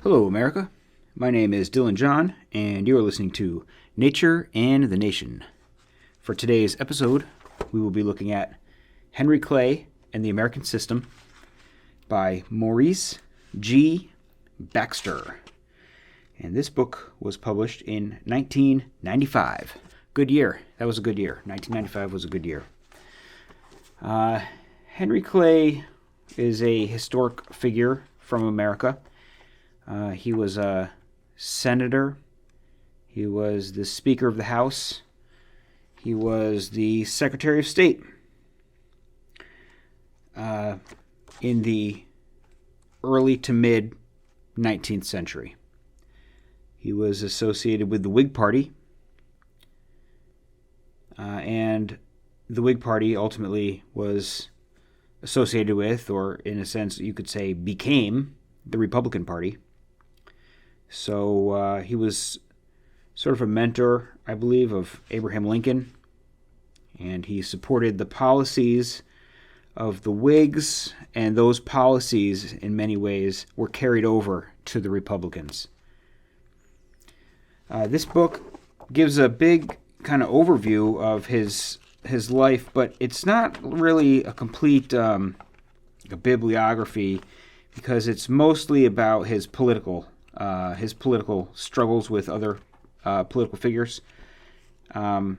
Hello, America. My name is Dylan John, and you are listening to Nature and the Nation. For today's episode, we will be looking at Henry Clay and the American System by Maurice G. Baxter. And this book was published in 1995. Good year. That was a good year. 1995 was a good year. Henry Clay is a historic figure from America. He was a senator. He was the Speaker of the House. He was the Secretary of State in the early to mid 19th century. He was associated with the Whig Party, and the Whig Party ultimately was associated with, or in a sense you could say became, the Republican Party. So he was sort of a mentor, I believe, of Abraham Lincoln, and he supported the policies of the Whigs, and those policies, in many ways, were carried over to the Republicans. This book gives a big kind of overview of his life, but it's not really a complete a bibliography, because it's mostly about his political struggles with other political figures, and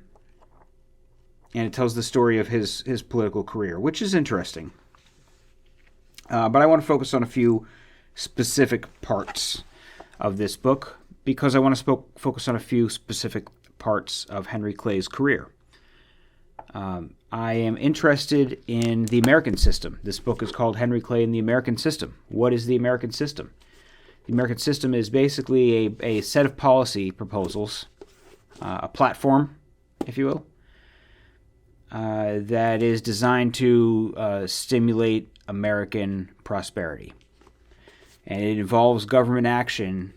it tells the story of his political career, which is interesting. But I want to focus on a few specific parts of this book, because I want to focus on a few specific parts of Henry Clay's career. I am interested in the American system. This book is called Henry Clay and the American System. What is the American system? The American system is basically a set of policy proposals, a platform, if you will, that is designed to stimulate American prosperity. And it involves government action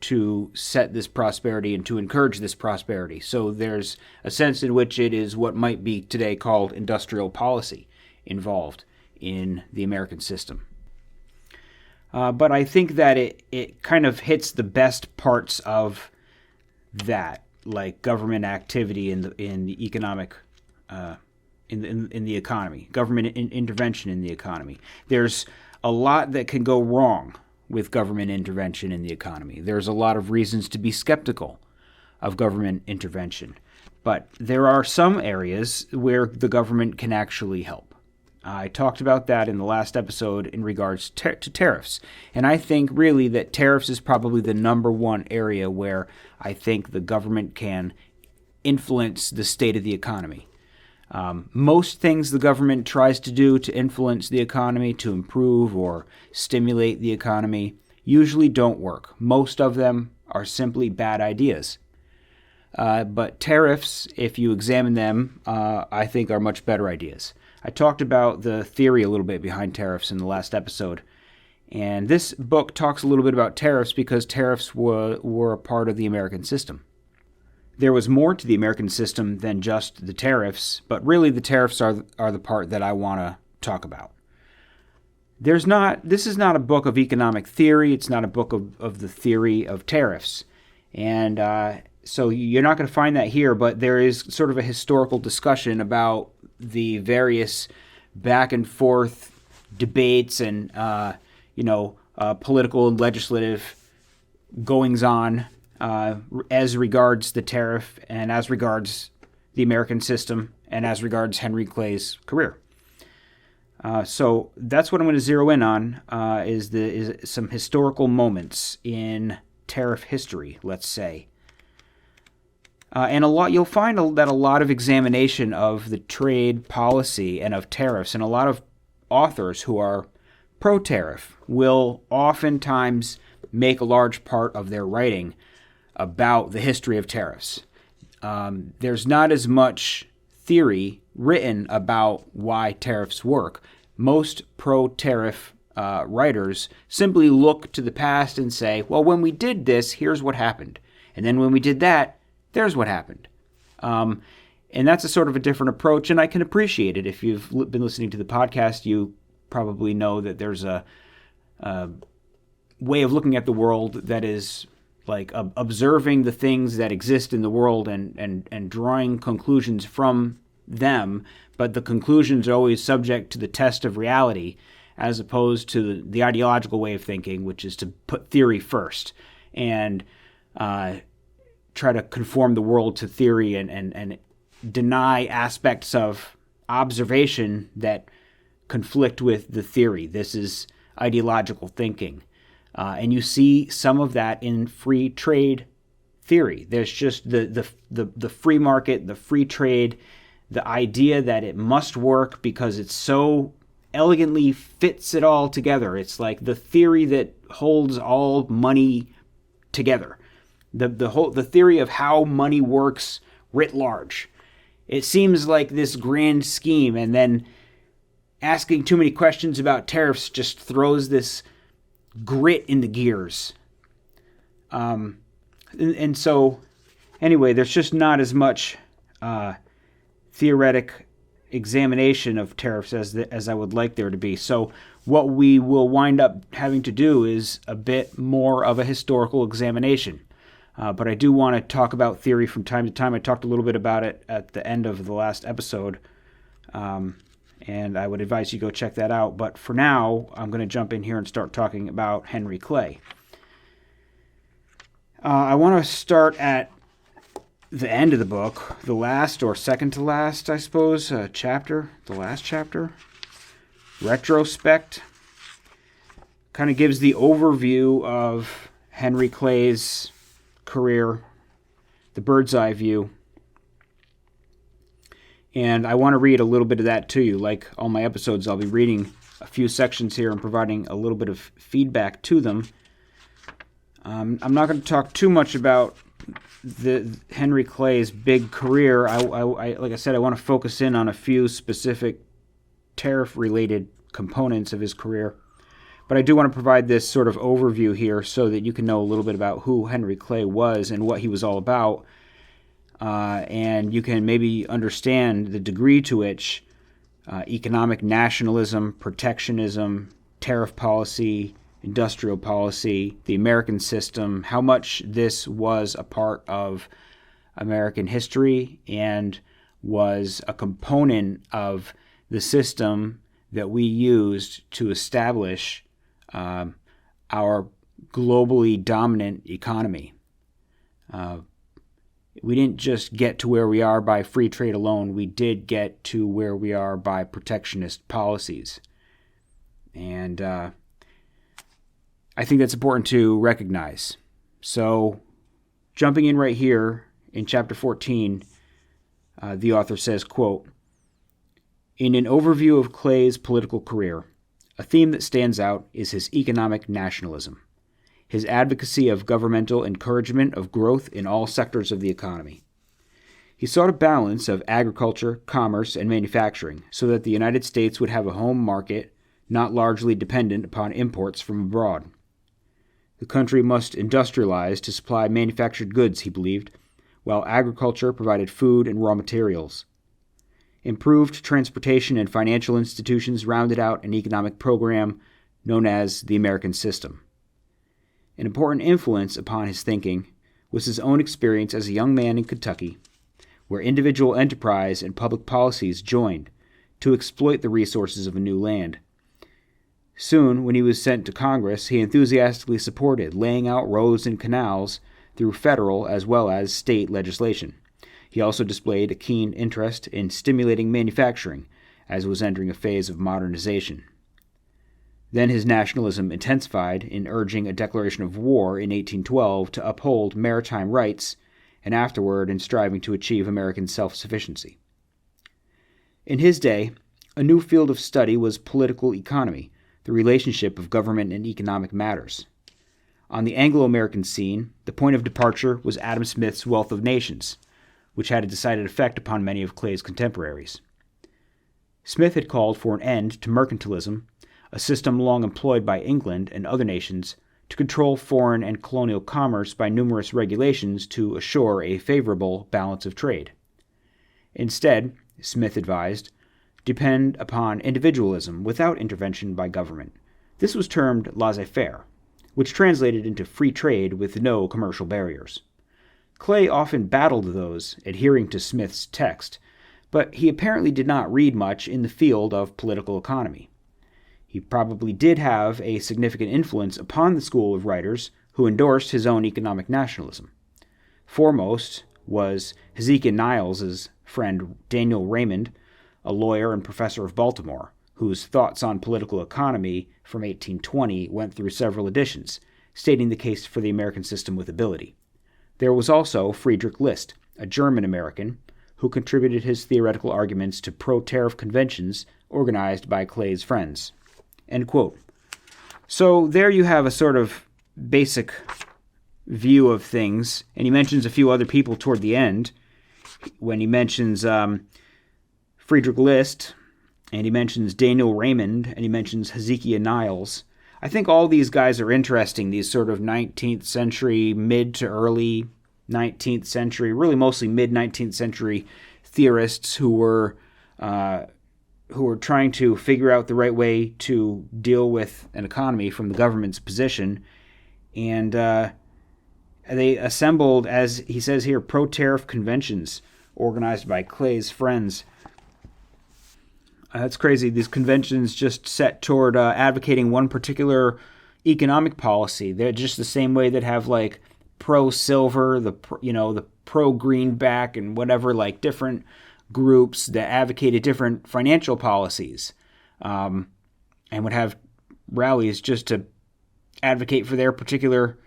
to set this prosperity and to encourage this prosperity. So there's a sense in which it is what might be today called industrial policy involved in the American system. But I think that it kind of hits the best parts of that, like government activity in the economic in the economy, government intervention in the economy. There's a lot that can go wrong with government intervention in the economy. There's a lot of reasons to be skeptical of government intervention, but there are some areas where the government can actually help. I talked about that in the last episode in regards to tariffs, and I think really that tariffs is probably the number one area where I think the government can influence the state of the economy. Most things the government tries to do to influence the economy, to improve or stimulate the economy, usually don't work. Most of them are simply bad ideas. But tariffs, if you examine them, I think are much better ideas. I talked about the theory a little bit behind tariffs in the last episode. And this book talks a little bit about tariffs because tariffs were a part of the American system. There was more to the American system than just the tariffs, but really the tariffs are the part that I want to talk about. This is not a book of economic theory. It's not a book of the theory of tariffs. And so you're not going to find that here, but there is sort of a historical discussion about the various back and forth debates and political and legislative goings on as regards the tariff and as regards the American system and as regards Henry Clay's career. So that's what I'm going to zero in on is some historical moments in tariff history, let's say. And you'll find that a lot of examination of the trade policy and of tariffs, and a lot of authors who are pro-tariff will oftentimes make a large part of their writing about the history of tariffs. There's not as much theory written about why tariffs work. Most pro-tariff writers simply look to the past and say, well, when we did this, here's what happened. And then when we did that, there's what happened. And that's a sort of a different approach, and I can appreciate it. If you've been listening to the podcast, you probably know that there's way of looking at the world that is like observing the things that exist in the world and drawing conclusions from them, but the conclusions are always subject to the test of reality, as opposed to the ideological way of thinking, which is to put theory first and try to conform the world to theory and deny aspects of observation that conflict with the theory. This is ideological thinking. And you see some of that in free trade theory. There's just the free market, the free trade, the idea that it must work because it so elegantly fits it all together. It's like the theory that holds all money together. The theory of how money works writ large. It seems like this grand scheme, and then asking too many questions about tariffs just throws this grit in the gears. And so, anyway, there's just not as much theoretic examination of tariffs as I would like there to be. So what we will wind up having to do is a bit more of a historical examination. But I do want to talk about theory from time to time. I talked a little bit about it at the end of the last episode, and I would advise you go check that out. But for now, I'm going to jump in here and start talking about Henry Clay. I want to start at the end of the book, the last or second to last, I suppose, chapter, the last chapter. Retrospect kind of gives the overview of Henry Clay's career, the bird's eye view. And I want to read a little bit of that to you. Like all my episodes, I'll be reading a few sections here and providing a little bit of feedback to them. I'm not going to talk too much about the Henry Clay's big career. I like I said, I want to focus in on a few specific tariff-related components of his career. But I do want to provide this sort of overview here so that you can know a little bit about who Henry Clay was and what he was all about. And you can maybe understand the degree to which economic nationalism, protectionism, tariff policy, industrial policy, the American system, how much this was a part of American history and was a component of the system that we used to establish our globally dominant economy. We didn't just get to where we are by free trade alone. We did get to where we are by protectionist policies. And I think that's important to recognize. So, jumping in right here in chapter 14, the author says, quote, "In an overview of Clay's political career, a theme that stands out is his economic nationalism, his advocacy of governmental encouragement of growth in all sectors of the economy. He sought a balance of agriculture, commerce, and manufacturing so that the United States would have a home market not largely dependent upon imports from abroad. The country must industrialize to supply manufactured goods, he believed, while agriculture provided food and raw materials. Improved transportation and financial institutions rounded out an economic program known as the American system. An important influence upon his thinking was his own experience as a young man in Kentucky, where individual enterprise and public policies joined to exploit the resources of a new land. Soon, when he was sent to Congress, he enthusiastically supported laying out roads and canals through federal as well as state legislation. He also displayed a keen interest in stimulating manufacturing, as it was entering a phase of modernization. Then his nationalism intensified in urging a declaration of war in 1812 to uphold maritime rights, and afterward in striving to achieve American self-sufficiency. In his day, a new field of study was political economy, the relationship of government and economic matters. On the Anglo-American scene, the point of departure was Adam Smith's Wealth of Nations, which had a decided effect upon many of Clay's contemporaries. Smith had called for an end to mercantilism, a system long employed by England and other nations to control foreign and colonial commerce by numerous regulations to assure a favorable balance of trade. Instead, Smith advised, depend upon individualism without intervention by government. This was termed laissez-faire, which translated into free trade with no commercial barriers. Clay often battled those adhering to Smith's text, but he apparently did not read much in the field of political economy. He probably did have a significant influence upon the school of writers who endorsed his own economic nationalism. Foremost was Hezekiah Niles' friend Daniel Raymond, a lawyer and professor of Baltimore, whose Thoughts on Political Economy from 1820 went through several editions, stating the case for the American system with ability. There was also Friedrich List, a German-American, who contributed his theoretical arguments to pro-tariff conventions organized by Clay's friends. End quote. So there you have a sort of basic view of things, and he mentions a few other people toward the end when he mentions Friedrich List, and he mentions Daniel Raymond, and he mentions Hezekiah Niles. I think all these guys are interesting, these sort of 19th century, mid to early 19th century, really mostly mid-19th century theorists who were trying to figure out the right way to deal with an economy from the government's position. And they assembled, as he says here, pro-tariff conventions organized by Clay's friends. That's crazy. These conventions just set toward advocating one particular economic policy. They're just the same way that have like pro-silver, the pro-greenback, and whatever, like different groups that advocated different financial policies, and would have rallies just to advocate for their particular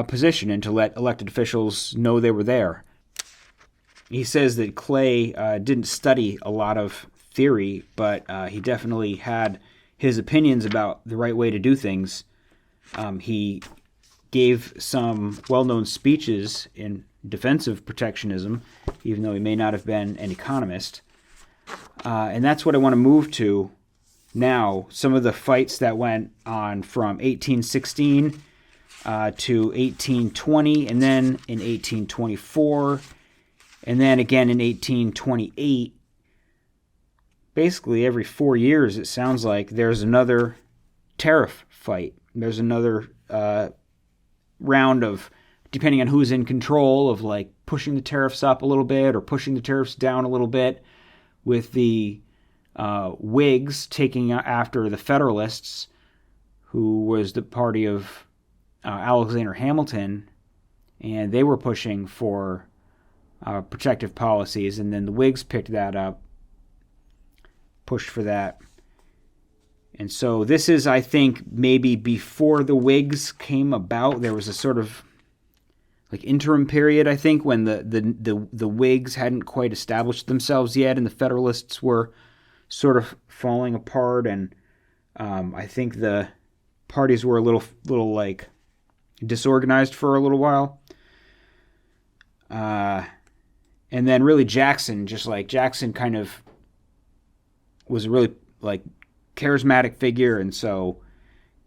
position and to let elected officials know they were there. He says that Clay didn't study a lot of theory, but he definitely had his opinions about the right way to do things. He gave some well-known speeches in defense of protectionism, even though he may not have been an economist. And that's what I want to move to now, some of the fights that went on from 1816 to 1820, and then in 1824, and then again in 1828. Basically, every 4 years, it sounds like there's another tariff fight. There's another round of, depending on who's in control, of like pushing the tariffs up a little bit or pushing the tariffs down a little bit, with the Whigs taking after the Federalists, who was the party of Alexander Hamilton, and they were pushing for protective policies, and then the Whigs picked that up, pushed for that. And so this is, I think, maybe before the Whigs came about. There was a sort of like interim period, I think, when the Whigs hadn't quite established themselves yet, and the Federalists were sort of falling apart, and I think the parties were a little like disorganized for a little while. And then really Jackson kind of was a really like charismatic figure, and so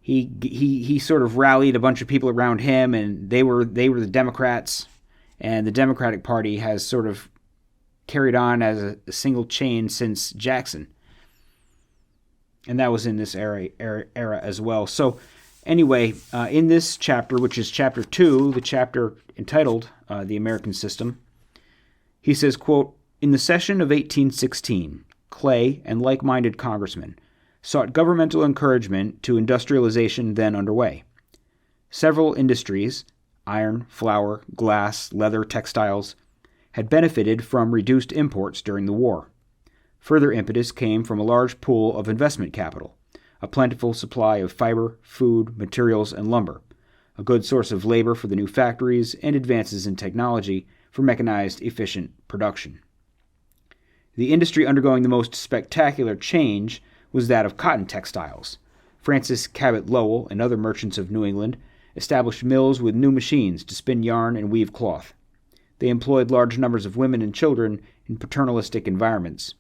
he sort of rallied a bunch of people around him, and they were the Democrats, and the Democratic Party has sort of carried on as a single chain since Jackson, and that was in this era as well. So anyway, in this chapter, which is chapter 2, the chapter entitled The American System, he says, quote, "In the session of 1816, Clay and like-minded congressmen sought governmental encouragement to industrialization then underway. Several industries, iron, flour, glass, leather, textiles, had benefited from reduced imports during the war. Further impetus came from a large pool of investment capital, a plentiful supply of fiber, food, materials, and lumber, a good source of labor for the new factories, and advances in technology for mechanized, efficient production. The industry undergoing the most spectacular change was that of cotton textiles. Francis Cabot Lowell and other merchants of New England established mills with new machines to spin yarn and weave cloth. They employed large numbers of women and children in paternalistic environments.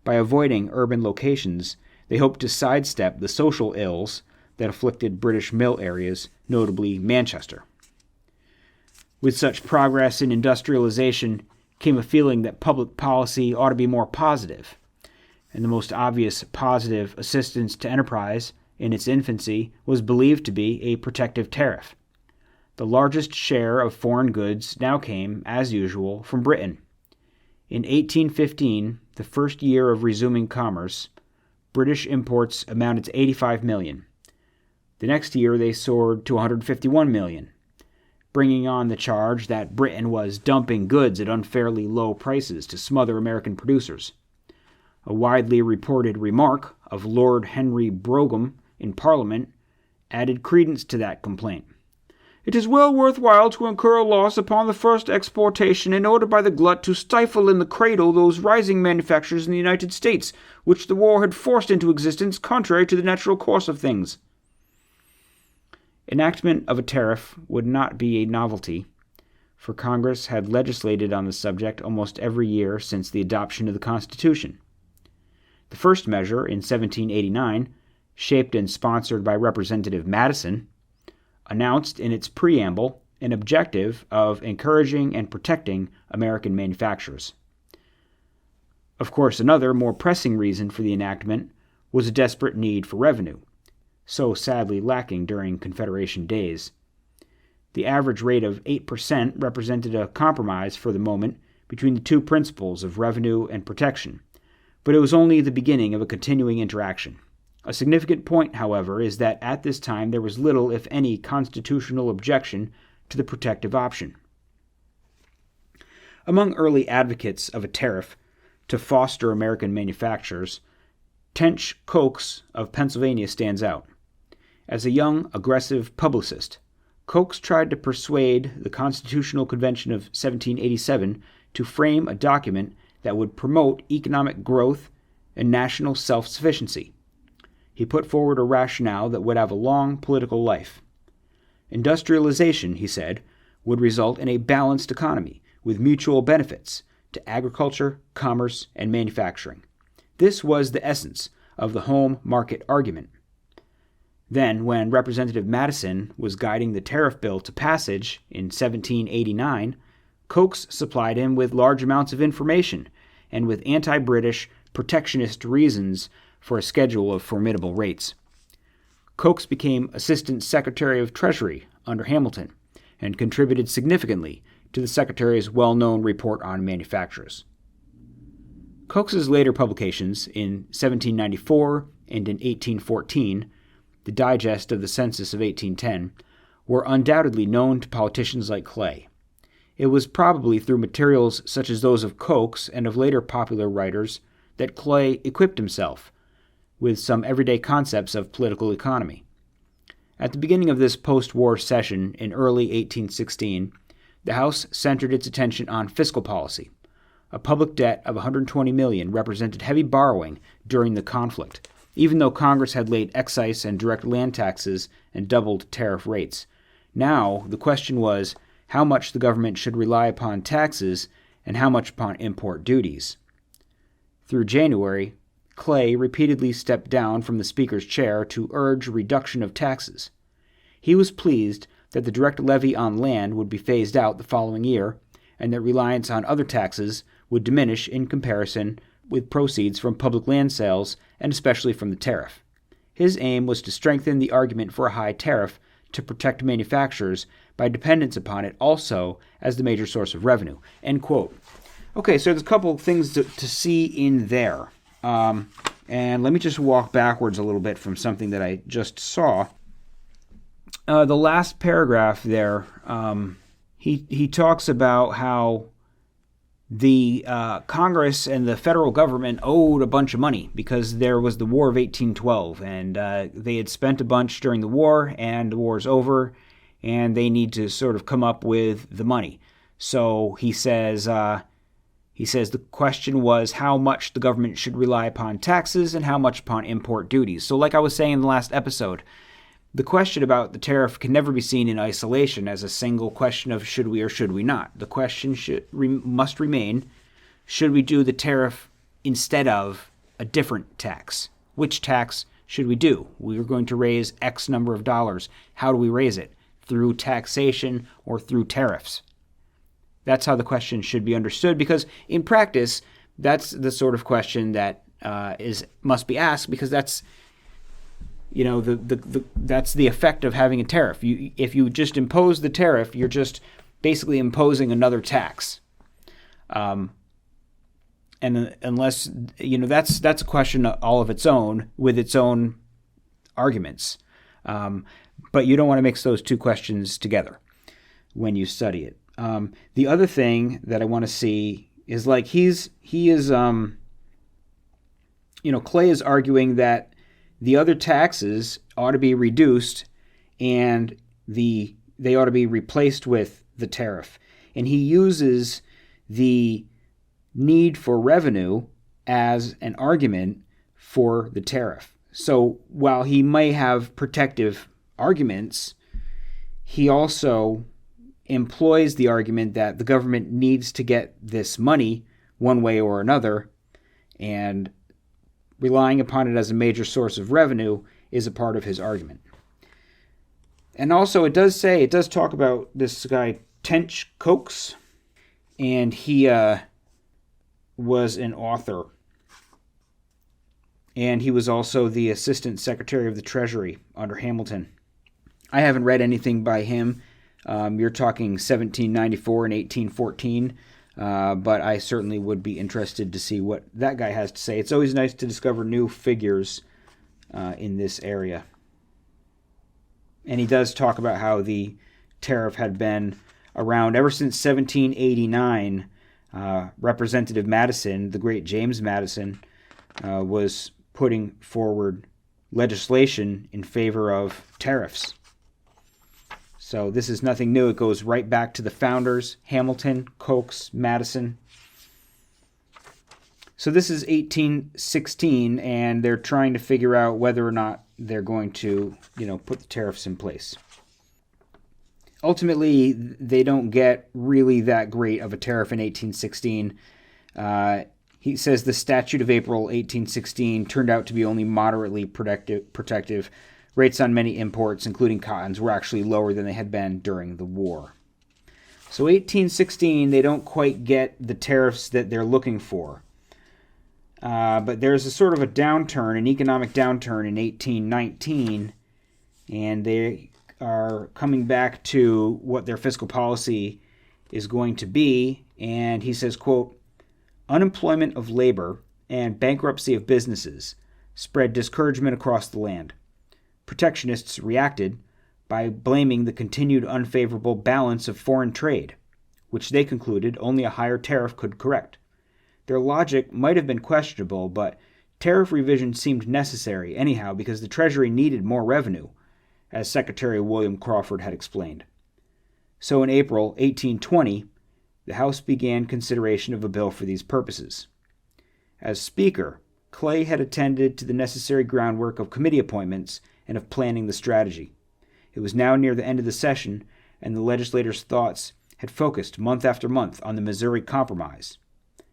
By avoiding urban locations, they hoped to sidestep the social ills that afflicted British mill areas, notably Manchester. With such progress in industrialization came a feeling that public policy ought to be more positive, and the most obvious positive assistance to enterprise in its infancy, was believed to be a protective tariff. The largest share of foreign goods now came, as usual, from Britain. In 1815, the first year of resuming commerce, British imports amounted to 85 million. The next year they soared to 151 million, bringing on the charge that Britain was dumping goods at unfairly low prices to smother American producers. A widely reported remark of Lord Henry Brougham in Parliament added credence to that complaint. "It is well worth while to incur a loss upon the first exportation in order by the glut to stifle in the cradle those rising manufactures in the United States, which the war had forced into existence contrary to the natural course of things." Enactment of a tariff would not be a novelty, for Congress had legislated on the subject almost every year since the adoption of the Constitution. The first measure, in 1789, shaped and sponsored by Representative Madison, announced in its preamble an objective of encouraging and protecting American manufacturers. Of course, another, more pressing reason for the enactment was a desperate need for revenue, so sadly lacking during Confederation days. The average rate of 8% represented a compromise for the moment between the two principles of revenue and protection, but it was only the beginning of a continuing interaction. A significant point, however, is that at this time there was little, if any, constitutional objection to the protective option. Among early advocates of a tariff to foster American manufacturers, Tench Coxe of Pennsylvania stands out. As a young, aggressive publicist, Coxe tried to persuade the Constitutional Convention of 1787 to frame a document that would promote economic growth and national self-sufficiency. He put forward a rationale that would have a long political life. Industrialization, he said, would result in a balanced economy with mutual benefits to agriculture, commerce, and manufacturing. This was the essence of the home market argument. Then, when Representative Madison was guiding the tariff bill to passage in 1789, Coxe supplied him with large amounts of information and with anti-British, protectionist reasons for a schedule of formidable rates. Coxe became Assistant Secretary of Treasury under Hamilton and contributed significantly to the Secretary's well-known report on manufacturers. Coxe's later publications in 1794 and in 1814, the Digest of the Census of 1810, were undoubtedly known to politicians like Clay. It was probably through materials such as those of Coxe and of later popular writers that Clay equipped himself with some everyday concepts of political economy. At the beginning of this post-war session in early 1816, the House centered its attention on fiscal policy. A public debt of $120 million represented heavy borrowing during the conflict, even though Congress had laid excise and direct land taxes and doubled tariff rates. Now, the question was how much the government should rely upon taxes and how much upon import duties. Through January, Clay repeatedly stepped down from the Speaker's chair to urge reduction of taxes. He was pleased that the direct levy on land would be phased out the following year and that reliance on other taxes would diminish in comparison with proceeds from public land sales and especially from the tariff. His aim was to strengthen the argument for a high tariff to protect manufacturers by dependence upon it also as the major source of revenue. End quote. Okay, so there's a couple of things to see in there. And let me just walk backwards a little bit from something that I just saw. The last paragraph there, he talks about how the Congress and the federal government owed a bunch of money because there was the War of 1812, and they had spent a bunch during the war, and the war's over, and they need to sort of come up with the money. So he says the question was how much the government should rely upon taxes and how much upon import duties. So like I was saying in the last episode, the question about the tariff can never be seen in isolation as a single question of should we or should we not. The question must remain, should we do the tariff instead of a different tax? Which tax should we do? We are going to raise X number of dollars. How do we raise it? Through taxation or through tariffs? That's how the question should be understood, because in practice, that's the sort of question that must be asked, because that's that's the effect of having a tariff. If you just impose the tariff, you're just basically imposing another tax. And unless that's a question all of its own with its own arguments. But you don't want to mix those two questions together when you study it. The other thing that I want to see is Clay is arguing that the other taxes ought to be reduced and they ought to be replaced with the tariff. And he uses the need for revenue as an argument for the tariff. So while he may have protective arguments, he also employs the argument that the government needs to get this money one way or another, and relying upon it as a major source of revenue is a part of his argument. And also it does talk about this guy Tench Coates, and he was an author. And he was also the Assistant Secretary of the Treasury under Hamilton. I haven't read anything by him. You're talking 1794 and 1814, but I certainly would be interested to see what that guy has to say. It's always nice to discover new figures in this area. And he does talk about how the tariff had been around ever since 1789. Representative Madison, the great James Madison, was putting forward legislation in favor of tariffs. So this is nothing new. It goes right back to the founders, Hamilton, Coates, Madison. So this is 1816, and they're trying to figure out whether or not they're going to, put the tariffs in place. Ultimately, they don't get really that great of a tariff in 1816. He says the Statute of April 1816 turned out to be only moderately protective. Rates on many imports, including cottons, were actually lower than they had been during the war. So 1816, they don't quite get the tariffs that they're looking for. But there's a sort of a downturn, an economic downturn in 1819, and they are coming back to what their fiscal policy is going to be. And he says, quote, "Unemployment of labor and bankruptcy of businesses spread discouragement across the land. Protectionists reacted by blaming the continued unfavorable balance of foreign trade, which they concluded only a higher tariff could correct. Their logic might have been questionable, but tariff revision seemed necessary anyhow because the Treasury needed more revenue, as Secretary William Crawford had explained. So in April 1820, the House began consideration of a bill for these purposes. As Speaker, Clay had attended to the necessary groundwork of committee appointments and of planning the strategy. It was now near the end of the session, and the legislators' thoughts had focused month after month on the Missouri Compromise.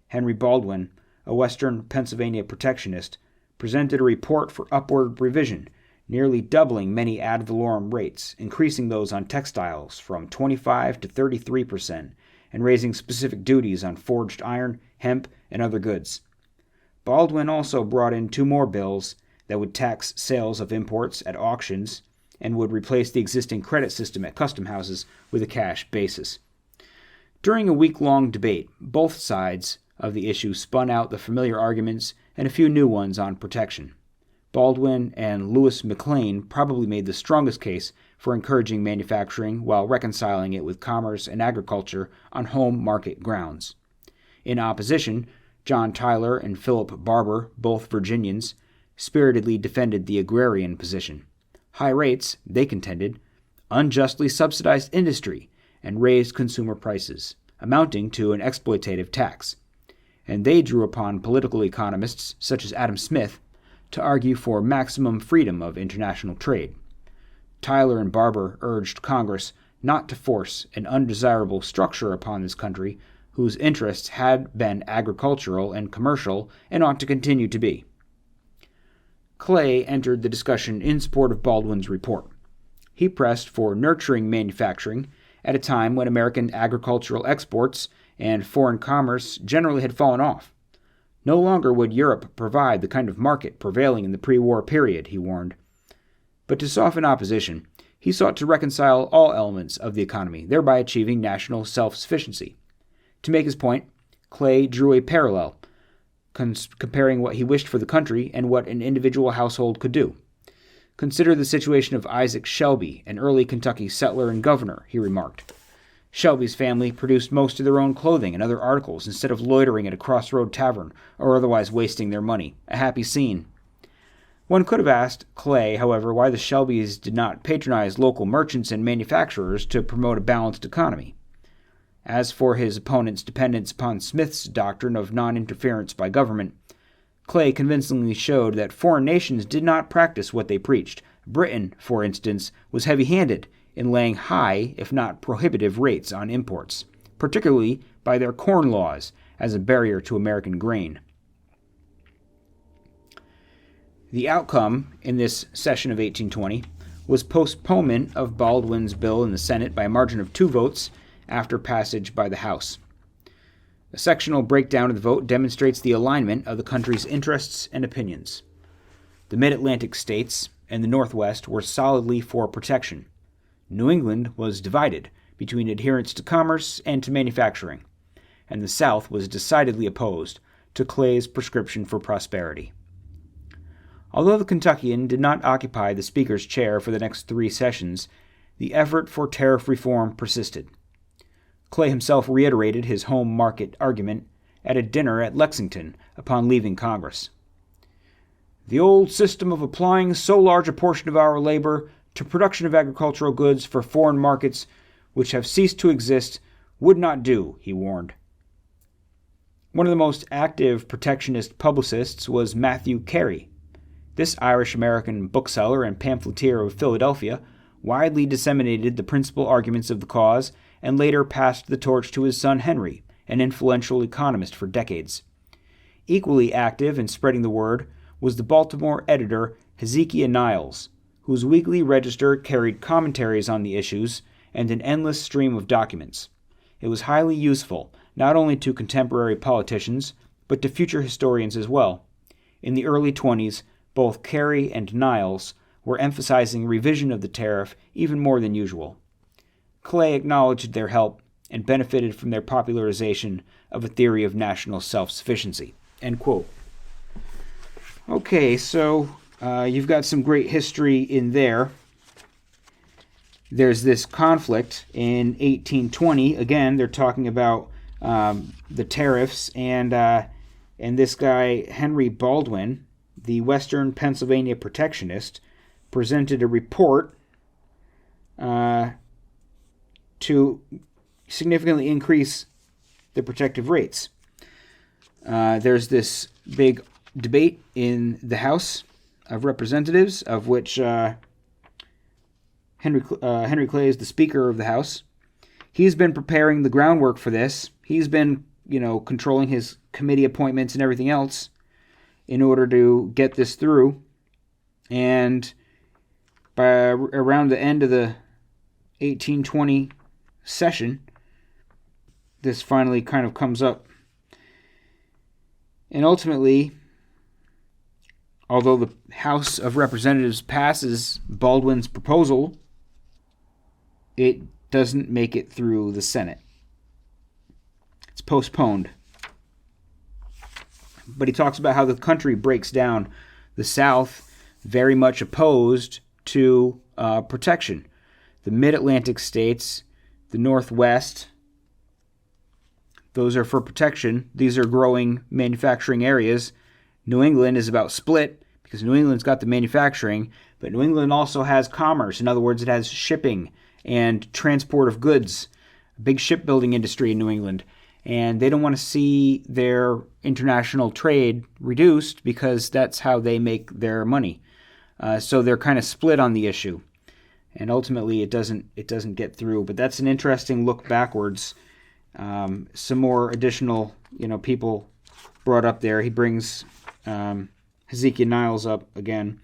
Henry Baldwin, a Western Pennsylvania protectionist, presented a report for upward revision, nearly doubling many ad valorem rates, increasing those on textiles from 25 to 33%, and raising specific duties on forged iron, hemp, and other goods. Baldwin also brought in two more bills that would tax sales of imports at auctions and would replace the existing credit system at custom houses with a cash basis. During a week-long debate, both sides of the issue spun out the familiar arguments and a few new ones on protection. Baldwin and Lewis McLean probably made the strongest case for encouraging manufacturing while reconciling it with commerce and agriculture on home market grounds. In opposition, John Tyler and Philip Barber, both Virginians, spiritedly defended the agrarian position. High rates, they contended, unjustly subsidized industry and raised consumer prices, amounting to an exploitative tax. And they drew upon political economists such as Adam Smith to argue for maximum freedom of international trade. Tyler and Barber urged Congress not to force an undesirable structure upon this country whose interests had been agricultural and commercial and ought to continue to be. Clay entered the discussion in support of Baldwin's report. He pressed for nurturing manufacturing at a time when American agricultural exports and foreign commerce generally had fallen off. No longer would Europe provide the kind of market prevailing in the pre-war period, he warned. But to soften opposition, he sought to reconcile all elements of the economy, thereby achieving national self-sufficiency. To make his point, Clay drew a parallel, comparing what he wished for the country and what an individual household could do. Consider the situation of Isaac Shelby, an early Kentucky settler and governor, he remarked. Shelby's family produced most of their own clothing and other articles instead of loitering at a crossroad tavern or otherwise wasting their money. A happy scene. One could have asked Clay, however, why the Shelbys did not patronize local merchants and manufacturers to promote a balanced economy. As for his opponent's dependence upon Smith's doctrine of non-interference by government, Clay convincingly showed that foreign nations did not practice what they preached. Britain, for instance, was heavy-handed in laying high, if not prohibitive, rates on imports, particularly by their corn laws as a barrier to American grain. The outcome in this session of 1820 was postponement of Baldwin's bill in the Senate by a margin of 2 votes after passage by the House. A sectional breakdown of the vote demonstrates the alignment of the country's interests and opinions. The Mid-Atlantic states and the Northwest were solidly for protection. New England was divided between adherence to commerce and to manufacturing, and the South was decidedly opposed to Clay's prescription for prosperity. Although the Kentuckian did not occupy the Speaker's chair for the next 3 sessions, the effort for tariff reform persisted. Clay himself reiterated his home market argument at a dinner at Lexington upon leaving Congress. The old system of applying so large a portion of our labor to production of agricultural goods for foreign markets which have ceased to exist would not do, he warned. One of the most active protectionist publicists was Matthew Carey. This Irish-American bookseller and pamphleteer of Philadelphia widely disseminated the principal arguments of the cause and later passed the torch to his son Henry, an influential economist for decades. Equally active in spreading the word was the Baltimore editor Hezekiah Niles, whose weekly register carried commentaries on the issues and an endless stream of documents. It was highly useful, not only to contemporary politicians, but to future historians as well. In the early 20s, both Carey and Niles were emphasizing revision of the tariff even more than usual. Clay acknowledged their help and benefited from their popularization of a theory of national self-sufficiency. End quote. Okay, so you've got some great history in there. There's this conflict in 1820. Again, they're talking about the tariffs, and this guy, Henry Baldwin, the Western Pennsylvania protectionist, presented a report to significantly increase the protective rates. There's this big debate in the House of Representatives, of which Henry Clay is the Speaker of the House. He's been preparing the groundwork for this. He's been, controlling his committee appointments and everything else in order to get this through. And by around the end of the 1820 session, this finally kind of comes up. And ultimately, although the House of Representatives passes Baldwin's proposal, it doesn't make it through the Senate. It's postponed. But he talks about how the country breaks down. The South, very much opposed to protection. The Mid-Atlantic states, the Northwest, those are for protection. These are growing manufacturing areas. New England is about split because New England's got the manufacturing, but New England also has commerce. In other words, it has shipping and transport of goods, a big shipbuilding industry in New England. And they don't want to see their international trade reduced because that's how they make their money. So they're kind of split on the issue. And ultimately it doesn't get through. But that's an interesting look backwards. Some more additional, people brought up there. He brings Hezekiah Niles up again.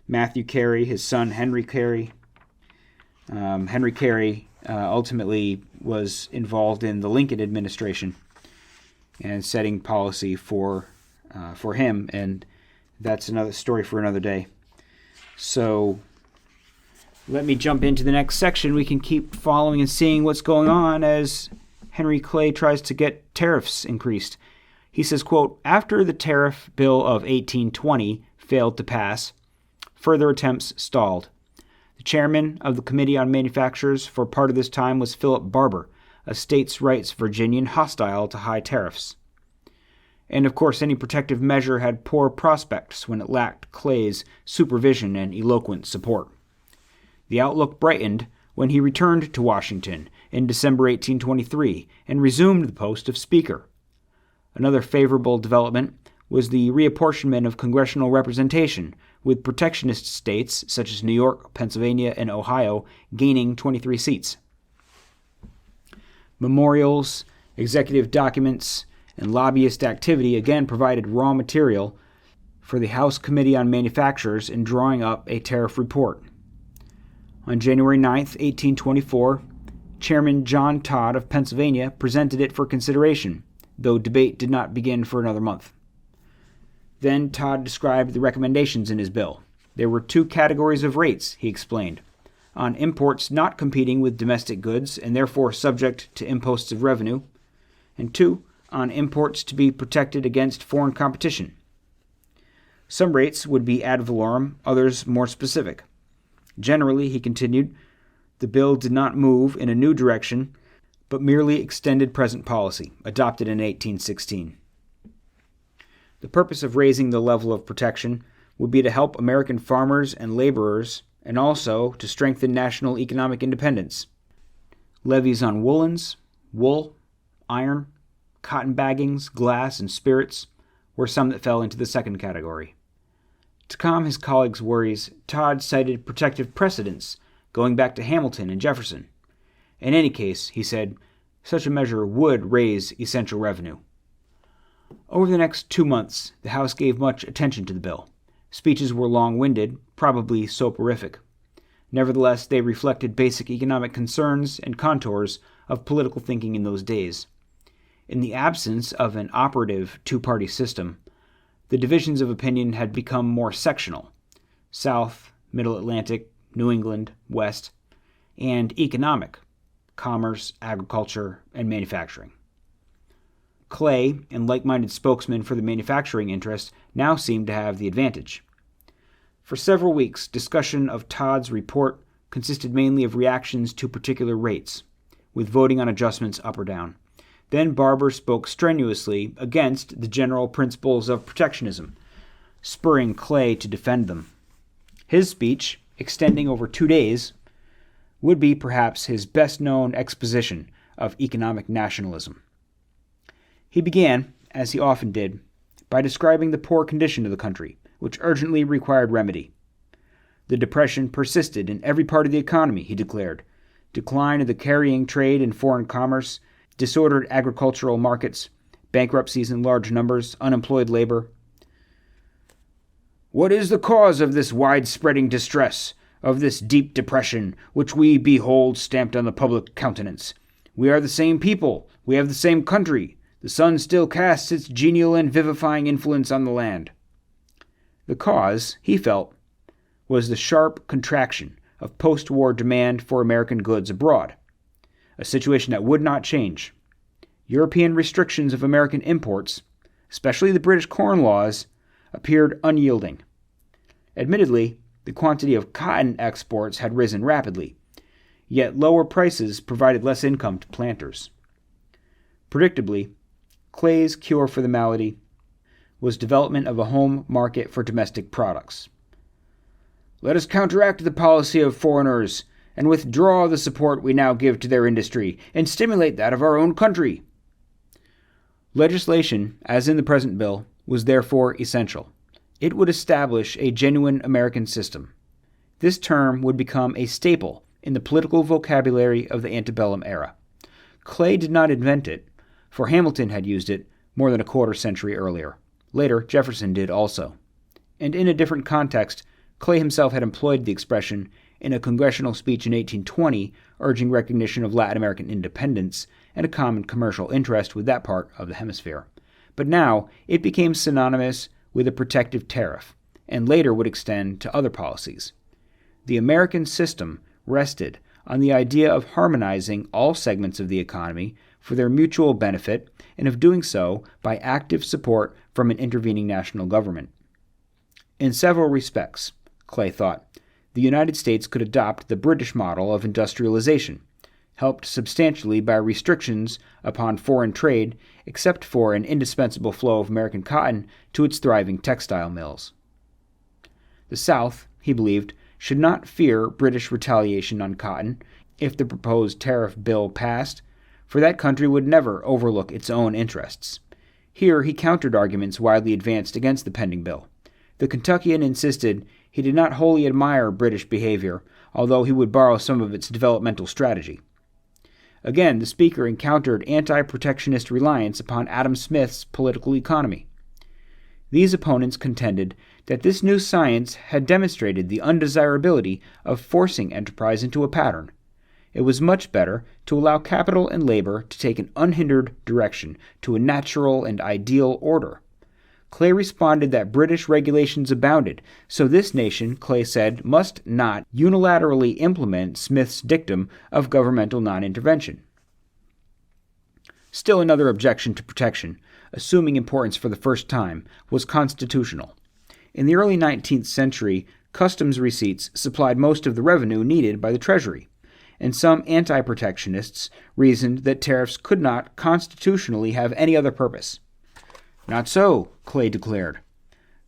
Matthew Carey, his son Henry Carey. Henry Carey ultimately was involved in the Lincoln administration and setting policy for him, and that's another story for another day. So Let me jump into the next section. We can keep following and seeing what's going on as Henry Clay tries to get tariffs increased. He says, quote, "After the tariff bill of 1820 failed to pass, further attempts stalled. The chairman of the Committee on Manufactures for part of this time was Philip Barber, a states' rights Virginian hostile to high tariffs. And of course, any protective measure had poor prospects when it lacked Clay's supervision and eloquent support. The outlook brightened when he returned to Washington in December 1823 and resumed the post of Speaker. Another favorable development was the reapportionment of congressional representation, with protectionist states such as New York, Pennsylvania, and Ohio gaining 23 seats. Memorials, executive documents, and lobbyist activity again provided raw material for the House Committee on Manufactures in drawing up a tariff report. On January 9, 1824, Chairman John Todd of Pennsylvania presented it for consideration, though debate did not begin for another month. Then Todd described the recommendations in his bill. There were two categories of rates, he explained: on imports not competing with domestic goods and therefore subject to imposts of revenue, and two, on imports to be protected against foreign competition. Some rates would be ad valorem, others more specific. Generally, he continued, the bill did not move in a new direction, but merely extended present policy, adopted in 1816. The purpose of raising the level of protection would be to help American farmers and laborers, and also to strengthen national economic independence. Levies on woolens, wool, iron, cotton baggings, glass, and spirits were some that fell into the second category. To calm his colleagues' worries, Todd cited protective precedents going back to Hamilton and Jefferson. In any case, he said, such a measure would raise essential revenue. Over the next 2 months, the House gave much attention to the bill. Speeches were long-winded, probably soporific. Nevertheless, they reflected basic economic concerns and contours of political thinking in those days. In the absence of an operative two-party system, the divisions of opinion had become more sectional: South, Middle Atlantic, New England, West, and economic: commerce, agriculture, and manufacturing. Clay and like-minded spokesmen for the manufacturing interest now seemed to have the advantage. For several weeks, discussion of Todd's report consisted mainly of reactions to particular rates, with voting on adjustments up or down. Then Barber spoke strenuously against the general principles of protectionism, spurring Clay to defend them. His speech, extending over 2 days, would be perhaps his best-known exposition of economic nationalism. He began, as he often did, by describing the poor condition of the country, which urgently required remedy. The depression persisted in every part of the economy, he declared. Decline of the carrying trade and foreign commerce, disordered agricultural markets, bankruptcies in large numbers, unemployed labor. What is the cause of this wide-spreading distress, of this deep depression, which we behold stamped on the public countenance? We are the same people. We have the same country. The sun still casts its genial and vivifying influence on the land. The cause, he felt, was the sharp contraction of post-war demand for American goods abroad, a situation that would not change. European restrictions of American imports, especially the British Corn Laws, appeared unyielding. Admittedly, the quantity of cotton exports had risen rapidly, yet lower prices provided less income to planters. Predictably, Clay's cure for the malady was development of a home market for domestic products. Let us counteract the policy of foreigners and withdraw the support we now give to their industry, and stimulate that of our own country. Legislation, as in the present bill, was therefore essential. It would establish a genuine American system. This term would become a staple in the political vocabulary of the antebellum era. Clay did not invent it, for Hamilton had used it more than a quarter century earlier. Later, Jefferson did also. And in a different context, Clay himself had employed the expression in a congressional speech in 1820, urging recognition of Latin American independence and a common commercial interest with that part of the hemisphere. But now it became synonymous with a protective tariff, and later would extend to other policies. The American system rested on the idea of harmonizing all segments of the economy for their mutual benefit and of doing so by active support from an intervening national government. In several respects, Clay thought, the United States could adopt the British model of industrialization, helped substantially by restrictions upon foreign trade except for an indispensable flow of American cotton to its thriving textile mills. The South, he believed, should not fear British retaliation on cotton if the proposed tariff bill passed, for that country would never overlook its own interests. Here he countered arguments widely advanced against the pending bill. The Kentuckian insisted he did not wholly admire British behavior, although he would borrow some of its developmental strategy. Again, the speaker encountered anti-protectionist reliance upon Adam Smith's political economy. These opponents contended that this new science had demonstrated the undesirability of forcing enterprise into a pattern. It was much better to allow capital and labor to take an unhindered direction to a natural and ideal order. Clay responded that British regulations abounded, so this nation, Clay said, must not unilaterally implement Smith's dictum of governmental non-intervention. Still another objection to protection, assuming importance for the first time, was constitutional. In the early 19th century, customs receipts supplied most of the revenue needed by the Treasury, and some anti-protectionists reasoned that tariffs could not constitutionally have any other purpose. Not so, Clay declared.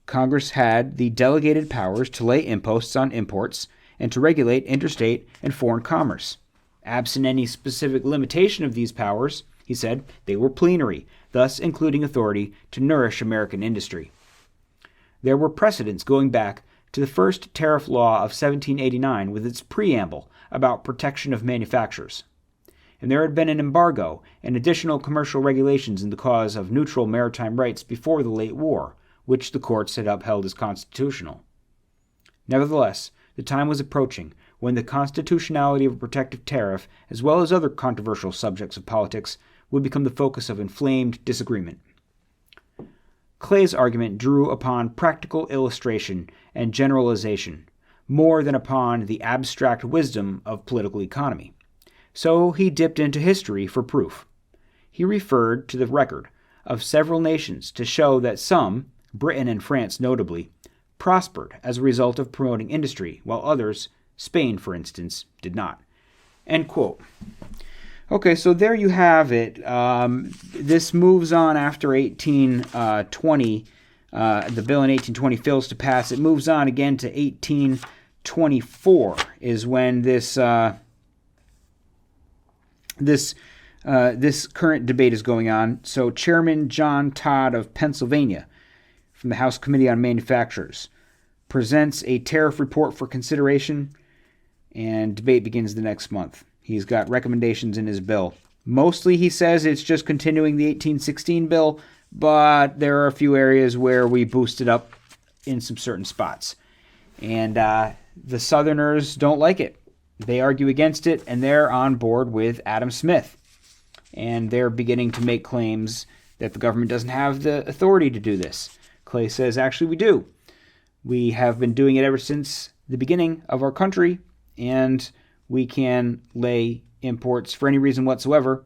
Congress had the delegated powers to lay imposts on imports and to regulate interstate and foreign commerce. Absent any specific limitation of these powers, he said, they were plenary, thus including authority to nourish American industry. There were precedents going back to the first tariff law of 1789 with its preamble about protection of manufacturers. And there had been an embargo and additional commercial regulations in the cause of neutral maritime rights before the late war, which the courts had upheld as constitutional. Nevertheless, the time was approaching when the constitutionality of a protective tariff, as well as other controversial subjects of politics, would become the focus of inflamed disagreement. Clay's argument drew upon practical illustration and generalization, more than upon the abstract wisdom of political economy. So he dipped into history for proof. He referred to the record of several nations to show that some, Britain and France notably, prospered as a result of promoting industry, while others, Spain for instance, did not. End quote. Okay, so there you have it. This moves on after 1820. The bill in 1820 fails to pass. It moves on again to 1824 is when this current debate is going on. So Chairman John Todd of Pennsylvania from the House Committee on Manufacturers presents a tariff report for consideration, and debate begins the next month. He's got recommendations in his bill. Mostly, he says, it's just continuing the 1816 bill, but there are a few areas where we boosted up in some certain spots. And the Southerners don't like it. They argue against it, and they're on board with Adam Smith. And they're beginning to make claims that the government doesn't have the authority to do this. Clay says, actually, we do. We have been doing it ever since the beginning of our country, and we can lay imports for any reason whatsoever.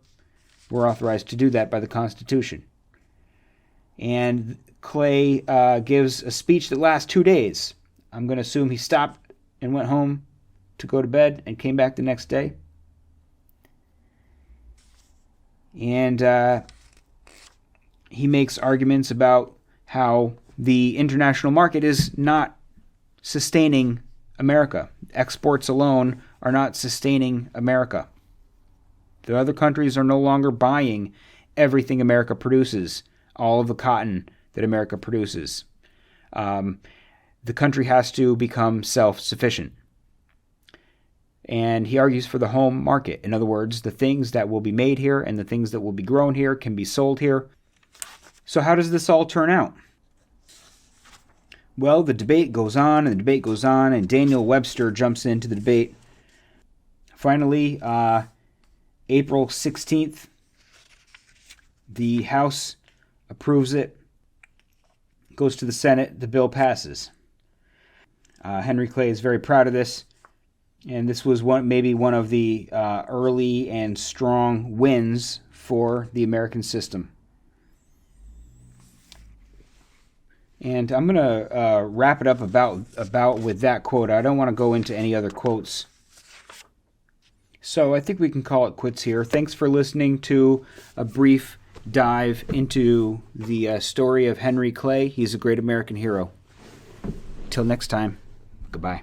We're authorized to do that by the Constitution. And Clay gives a speech that lasts 2 days. I'm going to assume he stopped and went home to go to bed and came back the next day. And he makes arguments about how the international market is not sustaining America. Exports alone are not sustaining America. The other countries are no longer buying everything America produces, all of the cotton that America produces. The country has to become self-sufficient. And he argues for the home market. In other words, the things that will be made here and the things that will be grown here can be sold here. So how does this all turn out? Well, the debate goes on, and the debate goes on, and Daniel Webster jumps into the debate. Finally, April 16th, the House approves it, goes to the Senate, the bill passes. Henry Clay is very proud of this. And this was maybe one of the early and strong wins for the American system. And I'm going to wrap it up about with that quote. I don't want to go into any other quotes. So I think we can call it quits here. Thanks for listening to a brief dive into the story of Henry Clay. He's a great American hero. Till next time, goodbye.